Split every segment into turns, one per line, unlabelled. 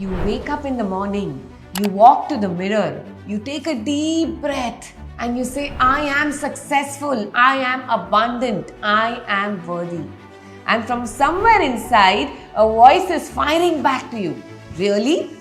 You wake up in the morning, you walk to the mirror, you take a deep breath, and you say, I am successful, I am abundant, I am worthy. And from somewhere inside, a voice is firing back to you. Really?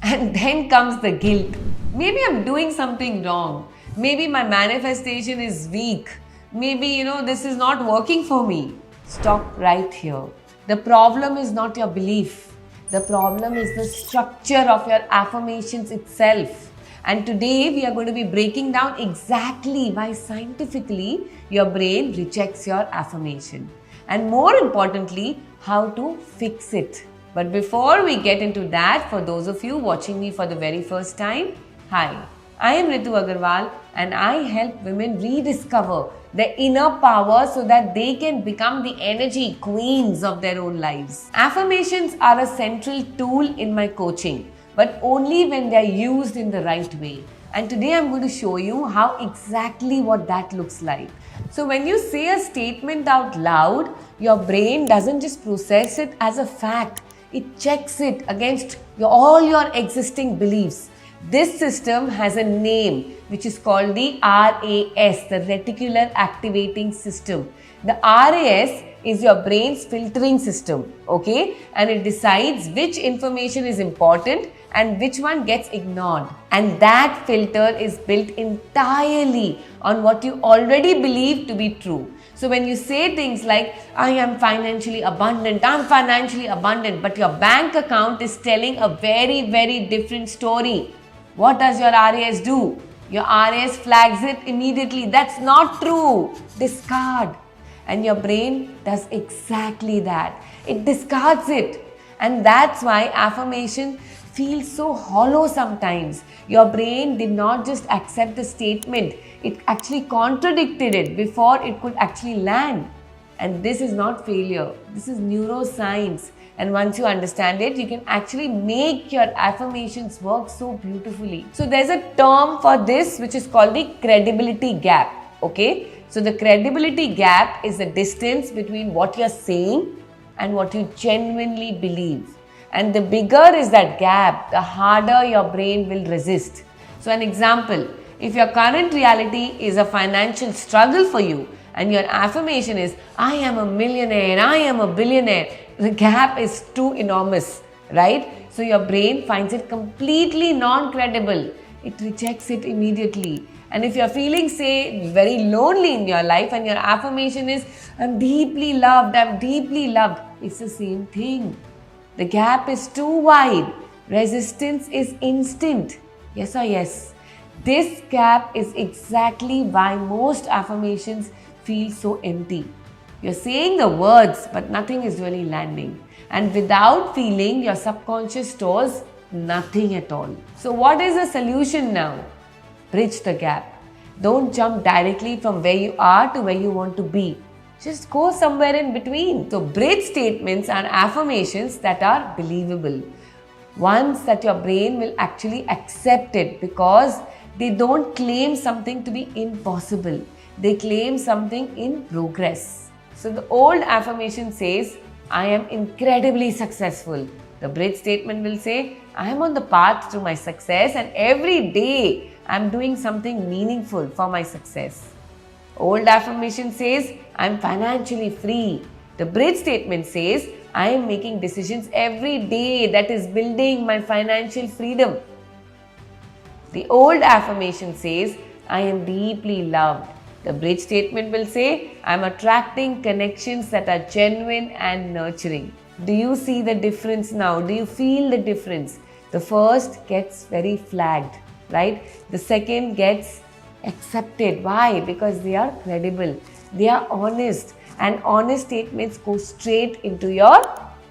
And then comes the guilt. Maybe I'm doing something wrong. Maybe my manifestation is weak. Maybe, this is not working for me. Stop right here. The problem is not your belief. The problem is the structure of your affirmations itself. And today we are going to be breaking down exactly why scientifically your brain rejects your affirmation. And more importantly, how to fix it. But before we get into that, for those of you watching me for the very first time, hi, I am Ritu Agarwal and I help women rediscover their inner power so that they can become the energy queens of their own lives. Affirmations are a central tool in my coaching, but only when they are used in the right way. And today I'm going to show you how exactly what that looks like. So when you say a statement out loud, your brain doesn't just process it as a fact. It checks it against all your existing beliefs. This system has a name which is called the RAS, the Reticular Activating System. The RAS is your brain's filtering system, okay? And it decides which information is important and which one gets ignored. And that filter is built entirely on what you already believe to be true. So when you say things like, I am financially abundant, but your bank account is telling a very, very different story. What does your RAS do? Your RAS flags it immediately. That's not true. Discard. And your brain does exactly that. It discards it. And that's why affirmation feels so hollow sometimes. Your brain did not just accept the statement. It actually contradicted it before it could actually land. And this is not failure. This is neuroscience. And once you understand it, you can actually make your affirmations work so beautifully. So there's a term for this which is called the credibility gap. Okay? So the credibility gap is the distance between what you're saying and what you genuinely believe. And the bigger is that gap, the harder your brain will resist. So an example, if your current reality is a financial struggle for you and your affirmation is, I am a millionaire, I am a billionaire, the gap is too enormous, right? So your brain finds it completely non-credible. It rejects it immediately. And if you're feeling, say, very lonely in your life and your affirmation is, I'm deeply loved, it's the same thing. The gap is too wide. Resistance is instant. Yes or yes? This gap is exactly why most affirmations feel so empty. You're saying the words, but nothing is really landing. And without feeling, your subconscious stores nothing at all. So what is the solution now? Bridge the gap. Don't jump directly from where you are to where you want to be. Just go somewhere in between. So bridge statements are affirmations that are believable. Ones that your brain will actually accept it because they don't claim something to be impossible. They claim something in progress. So the old affirmation says, I am incredibly successful. The bridge statement will say, I am on the path to my success and every day I am doing something meaningful for my success. Old affirmation says, I am financially free. The bridge statement says, I am making decisions every day that is building my financial freedom. The old affirmation says, I am deeply loved. The bridge statement will say, I am attracting connections that are genuine and nurturing. Do you see the difference now? Do you feel the difference? The first gets very flagged, right? The second gets accepted. Why? Because they are credible. They are honest. And honest statements go straight into your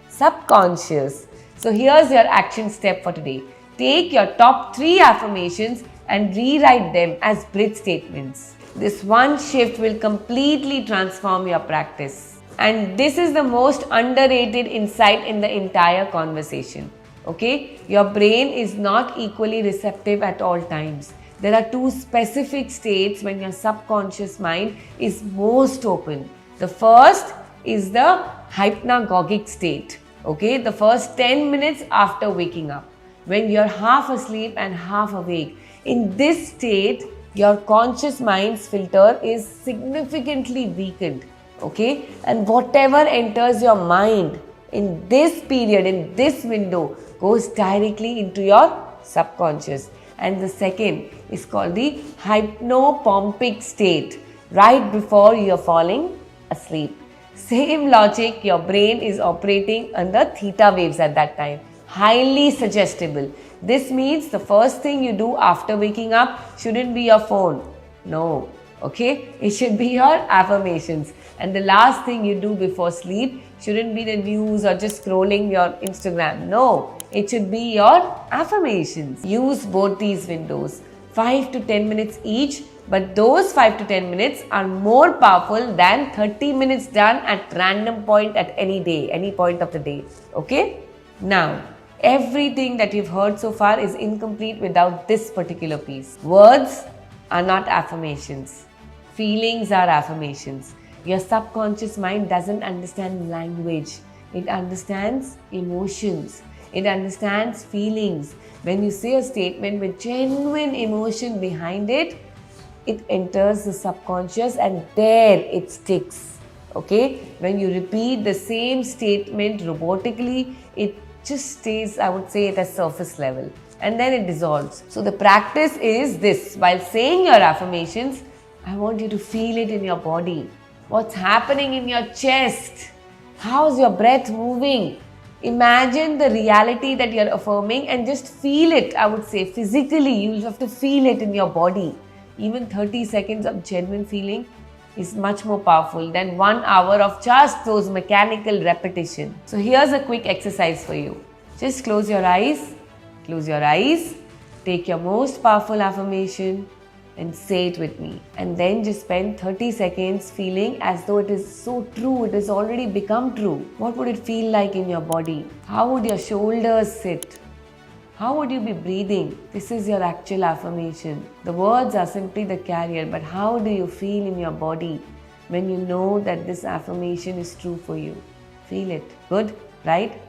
subconscious. So here's your action step for today. Take your top 3 affirmations and rewrite them as bridge statements. This one shift will completely transform your practice. And this is the most underrated insight in the entire conversation. Okay? Your brain is not equally receptive at all times. There are 2 specific states when your subconscious mind is most open. The first is the hypnagogic state. Okay, the first 10 minutes after waking up, when you're half asleep and half awake. In this state, your conscious mind's filter is significantly weakened. Okay, and whatever enters your mind in this period, in this window, goes directly into your subconscious. And the second is called the hypnopompic state, right before you're falling asleep. Same logic, your brain is operating under theta waves at that time. Highly suggestible. This means the first thing you do after waking up shouldn't be your phone. No. Okay? It should be your affirmations. And the last thing you do before sleep shouldn't be the news or just scrolling your Instagram. No. It should be your affirmations. Use both these windows. 5 to 10 minutes each, but those 5 to 10 minutes are more powerful than 30 minutes done at random point at any day, any point of the day. Okay? Now, everything that you've heard so far is incomplete without this particular piece. Words are not affirmations. Feelings are affirmations. Your subconscious mind doesn't understand language. It understands emotions. It understands feelings. When you say a statement with genuine emotion behind it, it enters the subconscious and there it sticks. Okay? When you repeat the same statement robotically, it just stays, I would say, at a surface level. And then it dissolves. So the practice is this. While saying your affirmations, I want you to feel it in your body. What's happening in your chest? How's your breath moving? Imagine the reality that you're affirming and just feel it, I would say, physically. You'll have to feel it in your body. Even 30 seconds of genuine feeling is much more powerful than 1 hour of just those mechanical repetition. So here's a quick exercise for you. Just close your eyes, take your most powerful affirmation and say it with me. And then just spend 30 seconds feeling as though it is so true, it has already become true. What would it feel like in your body? How would your shoulders sit? How would you be breathing? This is your actual affirmation. The words are simply the carrier, but how do you feel in your body when you know that this affirmation is true for you? Feel it. Good, right?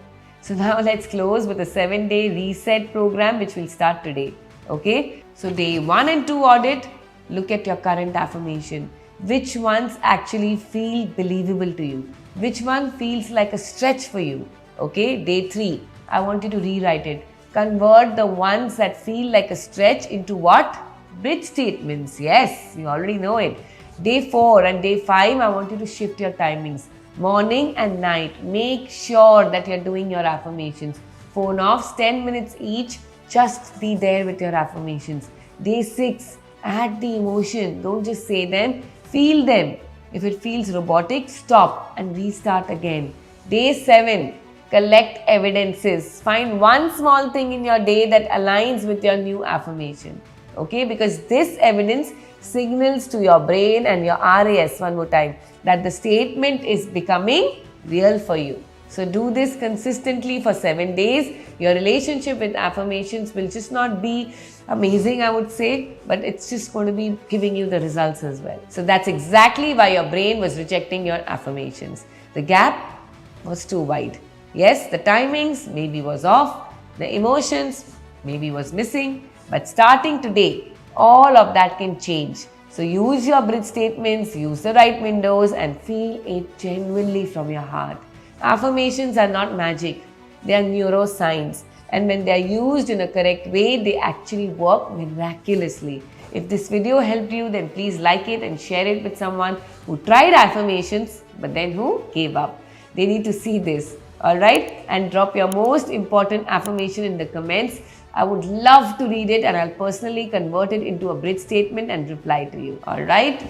So now let's close with a 7-day reset program which will start today. Okay? So day 1 and 2 audit, look at your current affirmation. Which ones actually feel believable to you? Which one feels like a stretch for you? Okay? Day 3, I want you to rewrite it. Convert the ones that feel like a stretch into what? Bridge statements. Yes, you already know it. Day 4 and day 5, I want you to shift your timings. Morning and night. Make sure that you're doing your affirmations. Phone offs 10 minutes each. Just be there with your affirmations. Day 6, add the emotion. Don't just say them, feel them. If it feels robotic, stop and restart again. Day 7, collect evidences. Find one small thing in your day that aligns with your new affirmation. Okay, because this evidence signals to your brain and your RAS, one more time, that the statement is becoming real for you. So do this consistently for 7 days. Your relationship with affirmations will just not be amazing, I would say, but it's just going to be giving you the results as well. So that's exactly why your brain was rejecting your affirmations. The gap was too wide. Yes, the timings maybe was off, the emotions maybe was missing, but starting today, all of that can change. So use your bridge statements, use the right windows and feel it genuinely from your heart. Affirmations are not magic, they are neuroscience, and when they are used in a correct way, they actually work miraculously. If this video helped you, then please like it and share it with someone who tried affirmations but then who gave up. They need to see this, alright? And drop your most important affirmation in the comments. I would love to read it and I'll personally convert it into a bridge statement and reply to you, alright?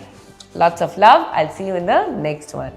Lots of love. I'll see you in the next one.